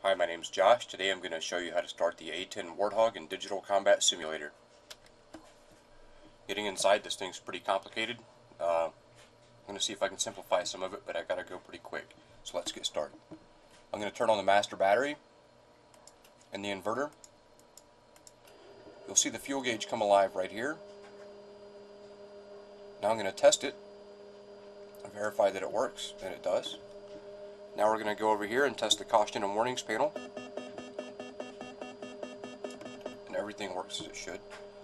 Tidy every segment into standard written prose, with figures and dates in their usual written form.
Hi, my name's Josh. Today I'm going to show you how to start the A-10 Warthog in Digital Combat Simulator. Getting inside this thing's pretty complicated. I'm going to see if I can simplify some of it, but I gotta go pretty quick. So let's get started. I'm going to turn on the master battery and the inverter. You'll see the fuel gauge come alive right here. Now I'm going to test it and verify that it works, and it does. Now we're going to go over here and test the caution and warnings panel. And everything works as it should.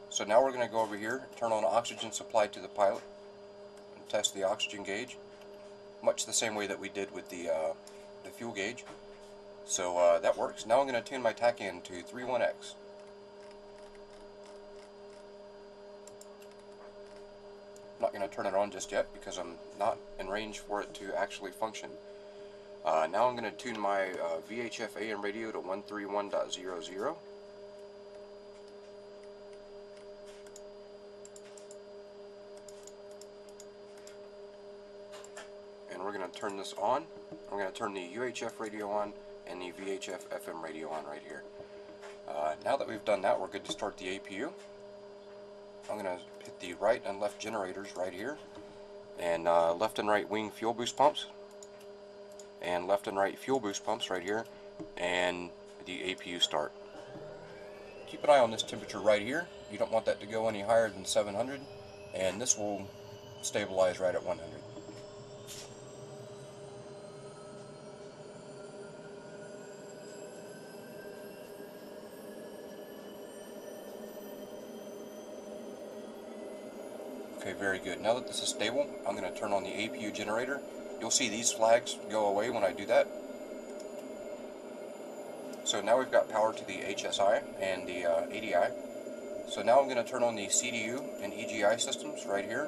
So now we're going to go over here, turn on oxygen supply to the pilot, and test the oxygen gauge, much the same way that we did with the fuel gauge. So that works. Now I'm going to tune my TACAN to 31X. I'm not going to turn it on just yet because I'm not in range for it to actually function. Now I'm going to tune my VHF AM radio to 131.00. And we're going to turn this on. I'm going to turn the UHF radio on and the VHF FM radio on right here. Now that we've done that, we're good to start the APU. I'm going to hit the right and left generators right here, and left and right wing fuel boost pumps, and left and right fuel boost pumps right here, and the APU start. Keep an eye on this temperature right here. You don't want that to go any higher than 700, and this will stabilize right at 100. Okay, very good. Now that this is stable, I'm going to turn on the APU generator. You'll see these flags go away when I do that. So now we've got power to the HSI and the ADI. So now I'm going to turn on the CDU and EGI systems right here.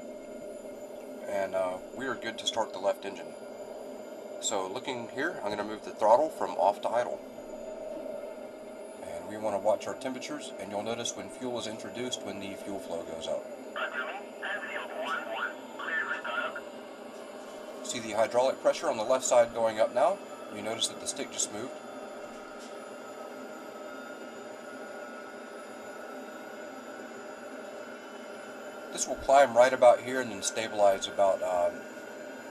And we are good to start the left engine. So looking here, I'm going to move the throttle from off to idle. And we want to watch our temperatures, and you'll notice when fuel is introduced when the fuel flow goes up. See the hydraulic pressure on the left side going up now. You notice that the stick just moved. This will climb right about here and then stabilize about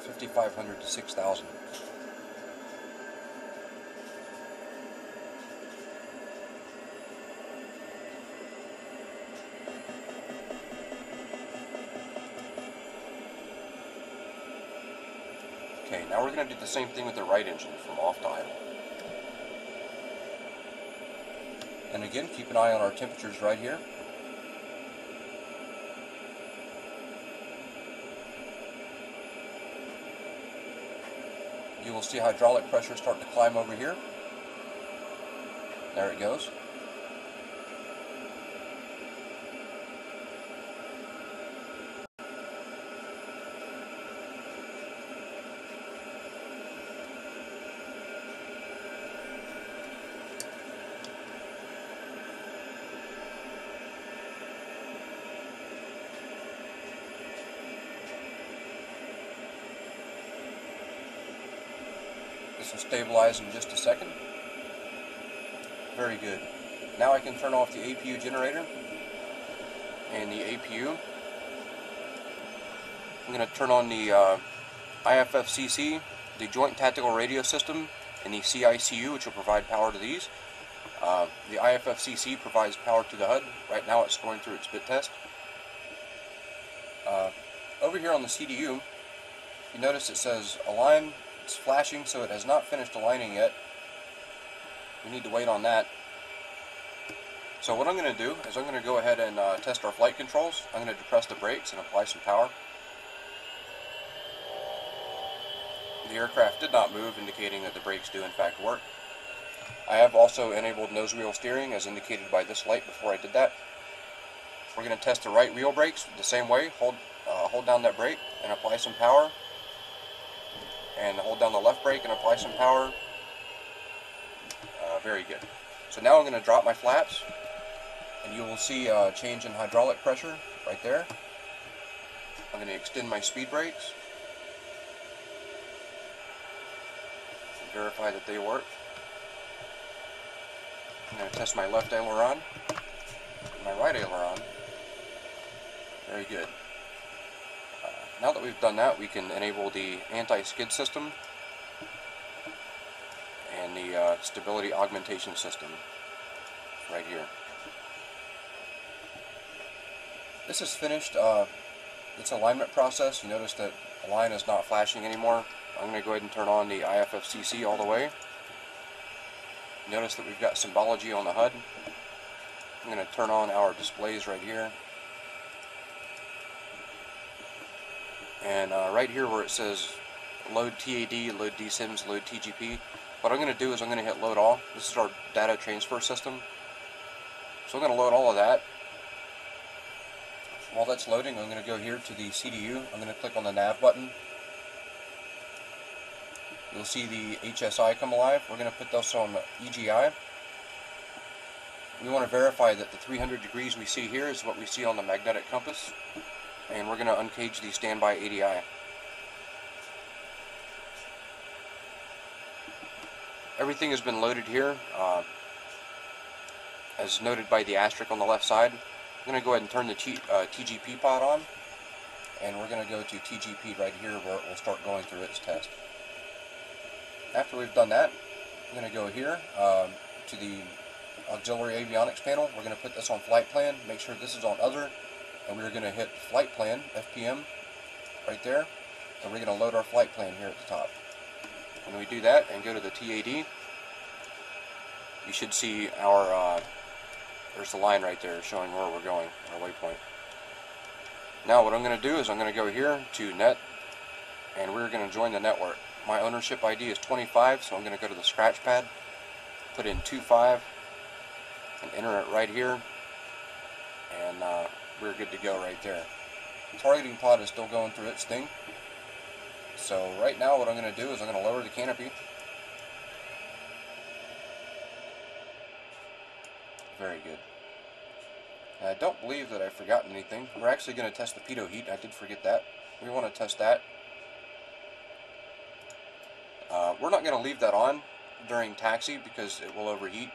5,500 to 6,000. Okay, now we're going to do the same thing with the right engine from off to idle. And again, keep an eye on our temperatures right here. You will see hydraulic pressure start to climb over here. There it goes. This will stabilize in just a second. Very good. Now I can turn off the APU generator and the APU. I'm going to turn on the IFFCC, the Joint Tactical Radio System, and the CICU, which will provide power to these. The IFFCC provides power to the HUD. Right now it's going through its bit test. Over here on the CDU, you notice it says align. It's flashing, so it has not finished aligning yet. We need to wait on that. So what I'm going to do is I'm going to go ahead and test our flight controls. I'm going to depress the brakes and apply some power. The aircraft did not move, indicating that the brakes do in fact work. I have also enabled nose wheel steering as indicated by this light before I did that. We're going to test the right wheel brakes the same way. Hold down that brake and apply some power. And hold down the left brake and apply some power. Very good. So now I'm going to drop my flaps, and you will see a change in hydraulic pressure right there. I'm going to extend my speed brakes. Verify that they work. I'm going to test my left aileron, my right aileron. Very good. Now that we've done that, we can enable the anti-skid system and the stability augmentation system right here. This is finished. Its alignment process. You notice that the line is not flashing anymore. I'm going to go ahead and turn on the IFFCC all the way. Notice that we've got symbology on the HUD. I'm going to turn on our displays right here. And right here where it says load TAD, load DSIMS, load TGP, what I'm going to do is I'm going to hit load all. This is our data transfer system. So I'm going to load all of that. While that's loading, I'm going to go here to the CDU. I'm going to click on the nav button. You'll see the HSI come alive. We're going to put this on EGI. We want to verify that the 300 degrees we see here is what we see on the magnetic compass. And we're going to uncage the standby ADI. Everything has been loaded here, as noted by the asterisk on the left side. I'm going to go ahead and turn the TGP pod on, and we're going to go to TGP right here where it will start going through its test. After we've done that, I'm going to go here to the auxiliary avionics panel. We're going to put this on flight plan, make sure this is on other, and we're going to hit flight plan, FPM, right there, and we're going to load our flight plan here at the top. When we do that and go to the TAD, you should see our, there's the line right there showing where we're going, our waypoint. Now what I'm going to do is I'm going to go here to net, and we're going to join the network. My ownership ID is 25, so I'm going to go to the scratch pad, put in 25, and enter it right here, and we're good to go right there. The targeting pod is still going through its thing. So right now what I'm going to do is I'm going to lower the canopy. Very good. And I don't believe that I've forgotten anything. We're actually going to test the pitot heat. I did forget that. We want to test that. We're not going to leave that on during taxi because it will overheat.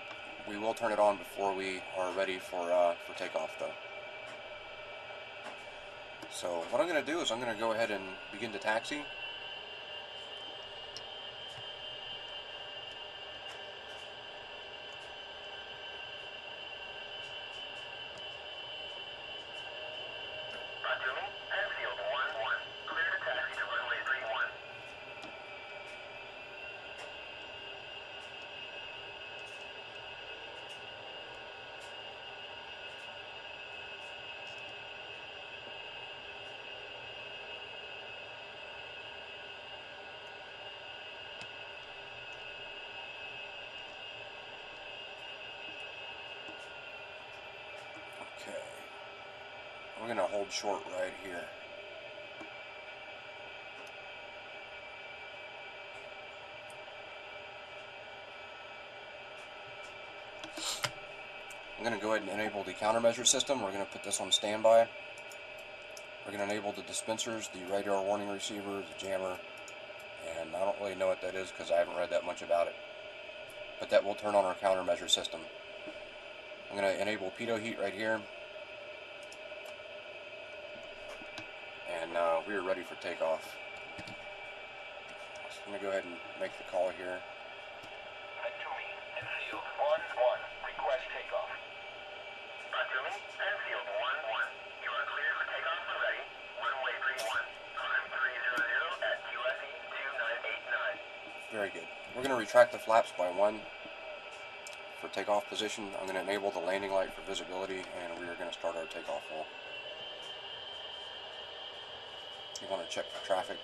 We will turn it on before we are ready for takeoff though. So what I'm going to do is I'm going to go ahead and begin to taxi. Okay, we're going to hold short right here. I'm going to go ahead and enable the countermeasure system. We're going to put this on standby. We're going to enable the dispensers, the radar warning receiver, the jammer, and I don't really know what that is because I haven't read that much about it. But that will turn on our countermeasure system. I'm going to enable pitot heat right here. And we are ready for takeoff. So I'm going to go ahead and make the call here. Batumi, Enfield 1-1, request takeoff. Batumi, Enfield 1-1, you are cleared for takeoff and ready. Runway 31, climb 300 at QSE 2989. Very good. We're going to retract the flaps by 1 for takeoff position. I'm going to enable the landing light for visibility, and we are going to start our takeoff roll. You want to check for traffic.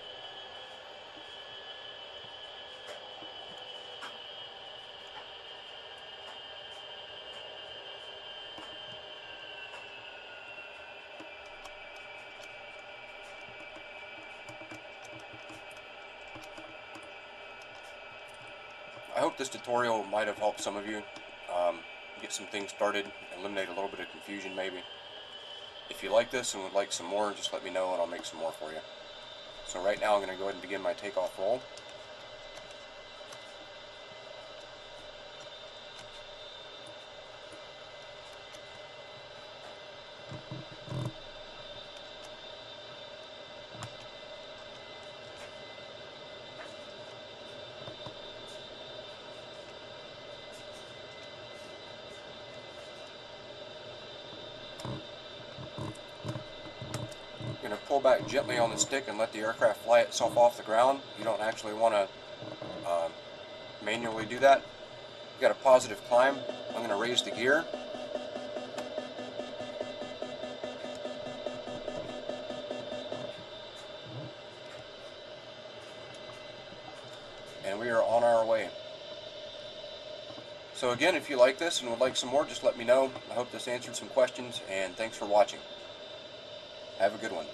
I hope this tutorial might have helped some of you get some things started, eliminate a little bit of confusion maybe. If you like this and would like some more, just let me know and I'll make some more for you. So right now I'm going to go ahead and begin my takeoff roll. going to pull back gently on the stick and let the aircraft fly itself off the ground. You don't actually want to manually do that. You got a positive climb. I'm going to raise the gear. And we are on our way. So again, if you like this and would like some more, just let me know. I hope this answered some questions, and thanks for watching. Have a good one.